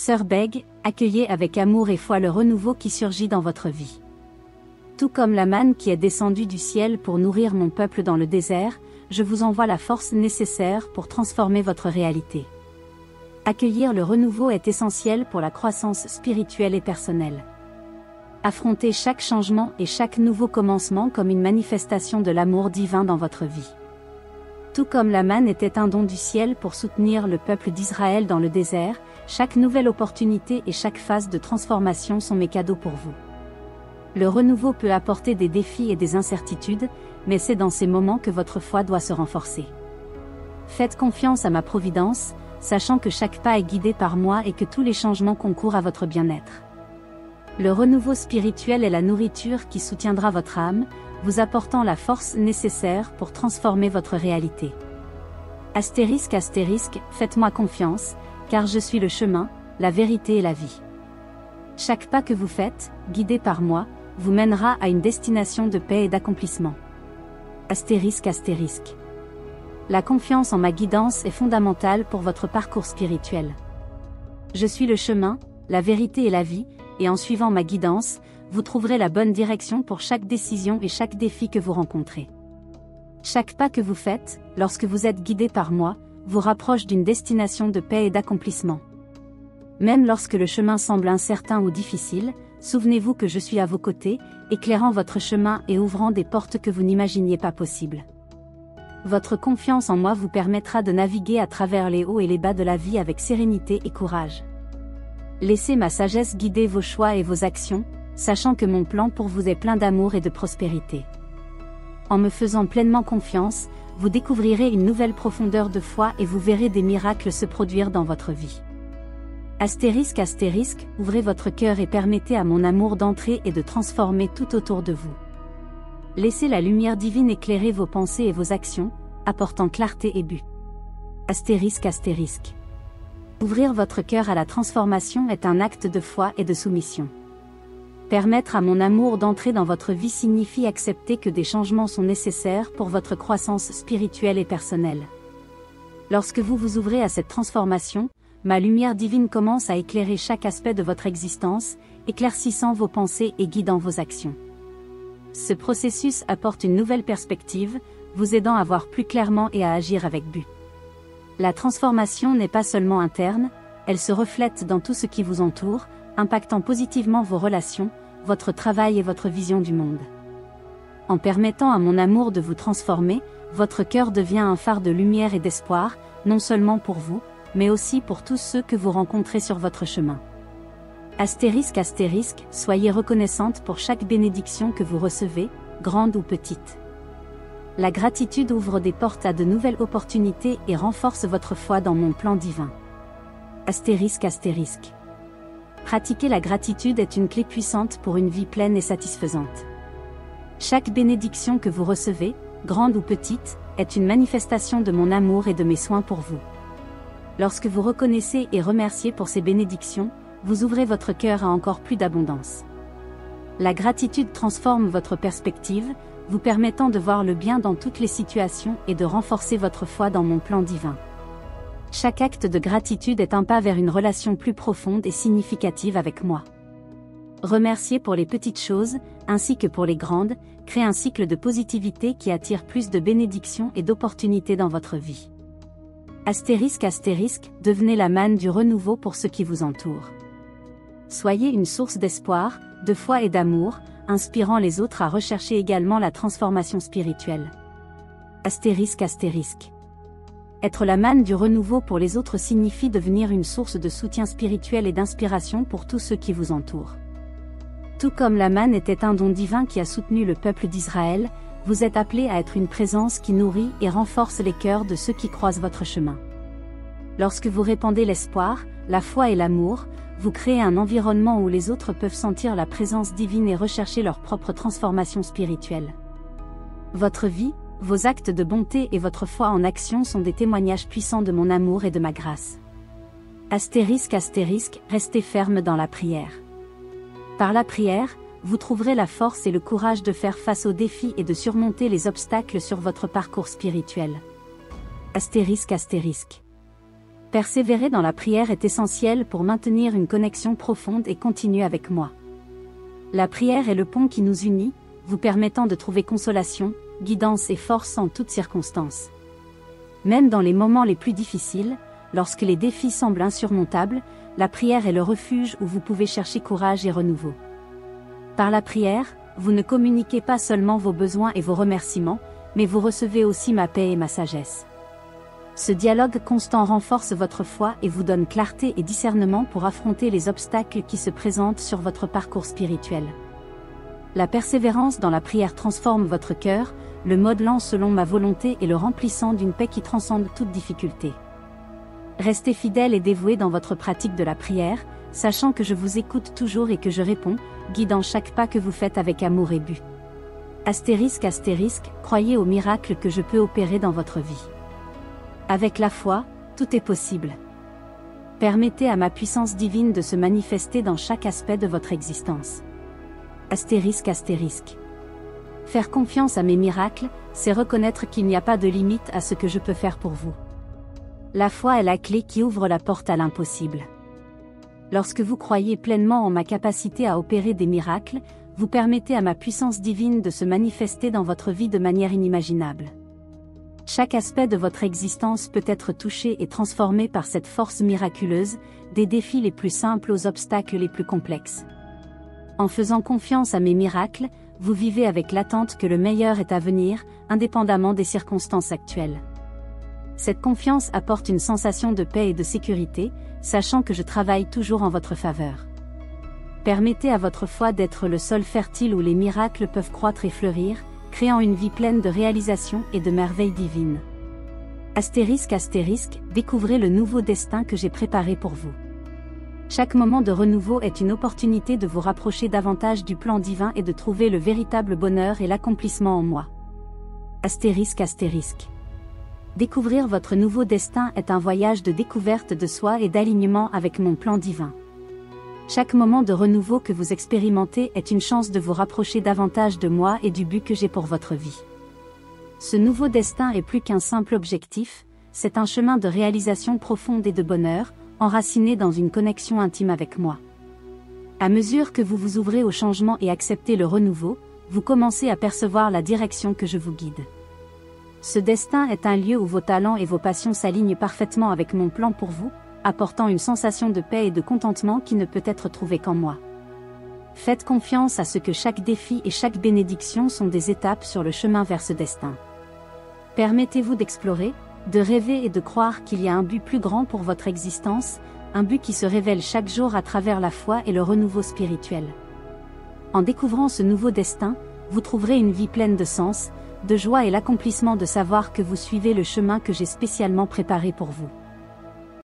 Sœur Beg, accueillez avec amour et foi le renouveau qui surgit dans votre vie. Tout comme la manne qui est descendue du ciel pour nourrir mon peuple dans le désert, je vous envoie la force nécessaire pour transformer votre réalité. Accueillir le renouveau est essentiel pour la croissance spirituelle et personnelle. Affrontez chaque changement et chaque nouveau commencement comme une manifestation de l'amour divin dans votre vie. Tout comme la manne était un don du ciel pour soutenir le peuple d'Israël dans le désert, chaque nouvelle opportunité et chaque phase de transformation sont mes cadeaux pour vous. Le renouveau peut apporter des défis et des incertitudes, mais c'est dans ces moments que votre foi doit se renforcer. Faites confiance à ma providence, sachant que chaque pas est guidé par moi et que tous les changements concourent à votre bien-être. Le renouveau spirituel est la nourriture qui soutiendra votre âme, vous apportant la force nécessaire pour transformer votre réalité. Astérisque, faites-moi confiance, car je suis le chemin, la vérité et la vie. Chaque pas que vous faites, guidé par moi, vous mènera à une destination de paix et d'accomplissement. Astérisque. La confiance en ma guidance est fondamentale pour votre parcours spirituel. Je suis le chemin, la vérité et la vie, et en suivant ma guidance, vous trouverez la bonne direction pour chaque décision et chaque défi que vous rencontrez. Chaque pas que vous faites, lorsque vous êtes guidé par moi, vous rapproche d'une destination de paix et d'accomplissement. Même lorsque le chemin semble incertain ou difficile, souvenez-vous que je suis à vos côtés, éclairant votre chemin et ouvrant des portes que vous n'imaginiez pas possibles. Votre confiance en moi vous permettra de naviguer à travers les hauts et les bas de la vie avec sérénité et courage. Laissez ma sagesse guider vos choix et vos actions, sachant que mon plan pour vous est plein d'amour et de prospérité. En me faisant pleinement confiance, vous découvrirez une nouvelle profondeur de foi et vous verrez des miracles se produire dans votre vie. Astérisque, ouvrez votre cœur et permettez à mon amour d'entrer et de transformer tout autour de vous. Laissez la lumière divine éclairer vos pensées et vos actions, apportant clarté et but. Astérisque. Ouvrir votre cœur à la transformation est un acte de foi et de soumission. Permettre à mon amour d'entrer dans votre vie signifie accepter que des changements sont nécessaires pour votre croissance spirituelle et personnelle. Lorsque vous vous ouvrez à cette transformation, ma lumière divine commence à éclairer chaque aspect de votre existence, éclaircissant vos pensées et guidant vos actions. Ce processus apporte une nouvelle perspective, vous aidant à voir plus clairement et à agir avec but. La transformation n'est pas seulement interne, elle se reflète dans tout ce qui vous entoure, impactant positivement vos relations, votre travail et votre vision du monde. En permettant à mon amour de vous transformer, votre cœur devient un phare de lumière et d'espoir, non seulement pour vous, mais aussi pour tous ceux que vous rencontrez sur votre chemin. Astérisque, soyez reconnaissante pour chaque bénédiction que vous recevez, grande ou petite. La gratitude ouvre des portes à de nouvelles opportunités et renforce votre foi dans mon plan divin. Astérisque. Pratiquer la gratitude est une clé puissante pour une vie pleine et satisfaisante. Chaque bénédiction que vous recevez, grande ou petite, est une manifestation de mon amour et de mes soins pour vous. Lorsque vous reconnaissez et remerciez pour ces bénédictions, vous ouvrez votre cœur à encore plus d'abondance. La gratitude transforme votre perspective, vous permettant de voir le bien dans toutes les situations et de renforcer votre foi dans mon plan divin. Chaque acte de gratitude est un pas vers une relation plus profonde et significative avec moi. Remercier pour les petites choses, ainsi que pour les grandes, crée un cycle de positivité qui attire plus de bénédictions et d'opportunités dans votre vie. Astérisque, devenez la manne du renouveau pour ceux qui vous entourent. Soyez une source d'espoir, de foi et d'amour, inspirant les autres à rechercher également la transformation spirituelle. Astérisque. Être la manne du renouveau pour les autres signifie devenir une source de soutien spirituel et d'inspiration pour tous ceux qui vous entourent. Tout comme la manne était un don divin qui a soutenu le peuple d'Israël, vous êtes appelés à être une présence qui nourrit et renforce les cœurs de ceux qui croisent votre chemin. Lorsque vous répandez l'espoir, la foi et l'amour, vous créez un environnement où les autres peuvent sentir la présence divine et rechercher leur propre transformation spirituelle. Votre vie, vos actes de bonté et votre foi en action sont des témoignages puissants de mon amour et de ma grâce. Astérisque, restez ferme dans la prière. Par la prière, vous trouverez la force et le courage de faire face aux défis et de surmonter les obstacles sur votre parcours spirituel. Astérisque. Persévérer dans la prière est essentiel pour maintenir une connexion profonde et continue avec moi. La prière est le pont qui nous unit, vous permettant de trouver consolation, guidance et force en toutes circonstances. Même dans les moments les plus difficiles, lorsque les défis semblent insurmontables, la prière est le refuge où vous pouvez chercher courage et renouveau. Par la prière, vous ne communiquez pas seulement vos besoins et vos remerciements, mais vous recevez aussi ma paix et ma sagesse. Ce dialogue constant renforce votre foi et vous donne clarté et discernement pour affronter les obstacles qui se présentent sur votre parcours spirituel. La persévérance dans la prière transforme votre cœur, le modelant selon ma volonté et le remplissant d'une paix qui transcende toute difficulté. Restez fidèle et dévoué dans votre pratique de la prière, sachant que je vous écoute toujours et que je réponds, guidant chaque pas que vous faites avec amour et but. ***, croyez au miracle que je peux opérer dans votre vie. Avec la foi, tout est possible. Permettez à ma puissance divine de se manifester dans chaque aspect de votre existence. ***. Faire confiance à mes miracles, c'est reconnaître qu'il n'y a pas de limite à ce que je peux faire pour vous. La foi est la clé qui ouvre la porte à l'impossible. Lorsque vous croyez pleinement en ma capacité à opérer des miracles, vous permettez à ma puissance divine de se manifester dans votre vie de manière inimaginable. Chaque aspect de votre existence peut être touché et transformé par cette force miraculeuse, des défis les plus simples aux obstacles les plus complexes. En faisant confiance à mes miracles, vous vivez avec l'attente que le meilleur est à venir, indépendamment des circonstances actuelles. Cette confiance apporte une sensation de paix et de sécurité, sachant que je travaille toujours en votre faveur. Permettez à votre foi d'être le sol fertile où les miracles peuvent croître et fleurir, créant une vie pleine de réalisations et de merveilles divines. ***, découvrez le nouveau destin que j'ai préparé pour vous. Chaque moment de renouveau est une opportunité de vous rapprocher davantage du plan divin et de trouver le véritable bonheur et l'accomplissement en moi. ***. Découvrir votre nouveau destin est un voyage de découverte de soi et d'alignement avec mon plan divin. Chaque moment de renouveau que vous expérimentez est une chance de vous rapprocher davantage de moi et du but que j'ai pour votre vie. Ce nouveau destin est plus qu'un simple objectif, c'est un chemin de réalisation profonde et de bonheur, enraciné dans une connexion intime avec moi. À mesure que vous vous ouvrez au changement et acceptez le renouveau, vous commencez à percevoir la direction que je vous guide. Ce destin est un lieu où vos talents et vos passions s'alignent parfaitement avec mon plan pour vous, apportant une sensation de paix et de contentement qui ne peut être trouvée qu'en moi. Faites confiance à ce que chaque défi et chaque bénédiction sont des étapes sur le chemin vers ce destin. Permettez-vous d'explorer, de rêver et de croire qu'il y a un but plus grand pour votre existence, un but qui se révèle chaque jour à travers la foi et le renouveau spirituel. En découvrant ce nouveau destin, vous trouverez une vie pleine de sens, de joie et l'accomplissement de savoir que vous suivez le chemin que j'ai spécialement préparé pour vous.